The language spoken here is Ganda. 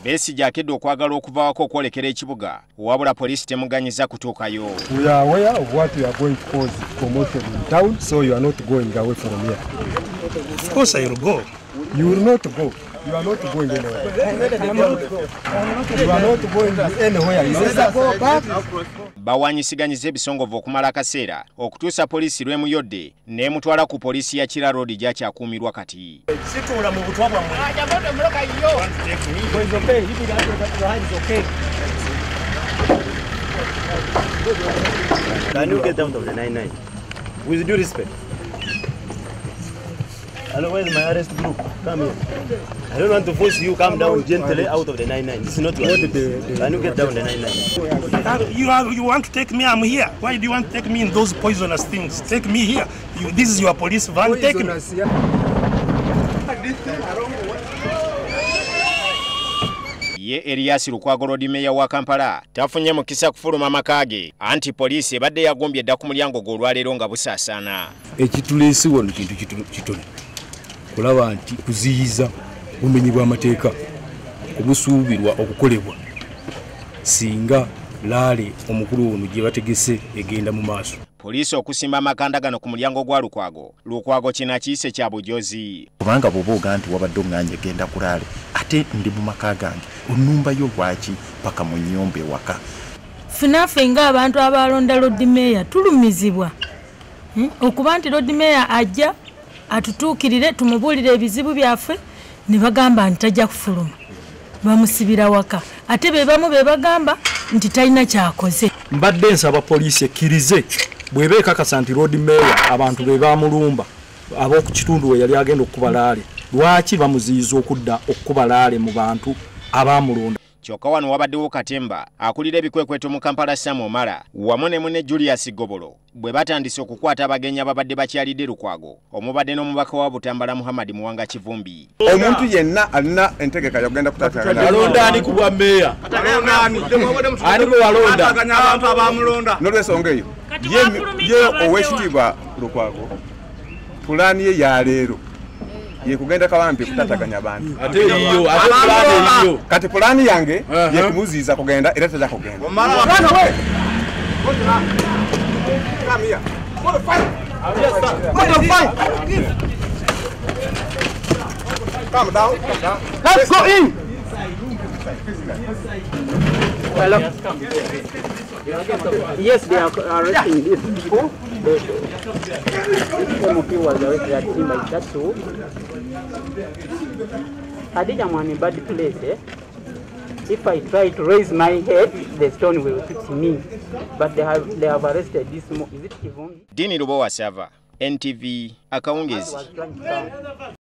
Besigye akedde okwagala okuvaako okwolekera ekibuga wabula poliisi temuganyiza kutuukayo. We are aware of what we are going to cause commotion in town, so you are not going away from here. Of course I will go. You will not go. You are not going anywhere. You are not going anywhere. You either go back. Bawanyisiganyiza ebisongovu okumala akaseera okutuusa poliisi lw'emuyodde n'emutwala ku poliisi ya Kiira road gy'akyakuumirwa kati. Situula mu butwa bwammwe. Can you get down to the 99? With due respect. Hello, where is my arrest group? Come here. I don't want to force you. Come down gently out of the 99. This is not what it is. Can you get down the 99? You want to take me? I'm here. Why do you want to take me in those poisonous things? Take me here. This is your police van. Take me. Ye Elias Lukwago Road meeya wa Kampala tafunye mukisa kufuluma makage anti poliisi ebadde yagombye dda ku mulyango gw'olwaleero nga busaasaana. Ekituleese wano kintu kitono kulaba nti kuziyiza bumenyi bw'amateeka obusuubirwa okukolebwa singa laale omukulu ono gye bategese egenda mu maaso. Poliisi okusimba amakanda gano ku mulyango gwa Lukwago kina kiyise kya bujozi. Kubanga bw'oba nti wabadde omwanya genda ku laale ate ndi mu maka gange onnumba yo lwaki paka mu nnyumba ewaka. Ffe ng'abantu abalonda Lord Meeya tulumizibwa okuba nti Lord Meeya ajja atutuukirire tumubuulire ebizibu byaffe ne bagamba nti tajja kufuluma bamusibira waka ate bebamu bagamba nti talina kyakoze. Mbadde nsaba poliisi ekkirize bw'eba ekakasa nti Lord Meeya abantu be bamulumba ab'oku kitundu we yali agenda okukuba laale lwaki bamuziyiza okudda okukuba laale mu bantu abamulonda. Kyokka wano wabaddewo katemba akulira ebikwekweto mu Kampala Samomala wamu ne munne Julius Gobolo bwe batandise okukwata abagenyi ababadde bakyalidde Lukwago omubadde n'omubaka wa Butambala Muhammad Muwanga Kivumbi. Omuntu yenna alina entegeka yagenda kutaataganya. Alonda ani ku bwa meeya? Ani gwe walonda? Abantu abamulonda. N'olw'ensonga eyo ye ow'ekitiibwa Lukwago pulaani ye ya leero ye kugenda Kawempe kutataganya abantu. Ate pulaani iyo. Kati pulaani yange ye kumuziiza kugenda era tajja kugenda. Come here. What a fight! What a fight! Calm down. Let's go in. Hello. Yes, they are arresting these people. The was arrested at him by that too. I think I'm in a bad place. If I try to raise my head, the stone will hit me. But they have arrested this. Is it Kivumbi? Dini Lubowa Sava, NTV, Akawungeezi.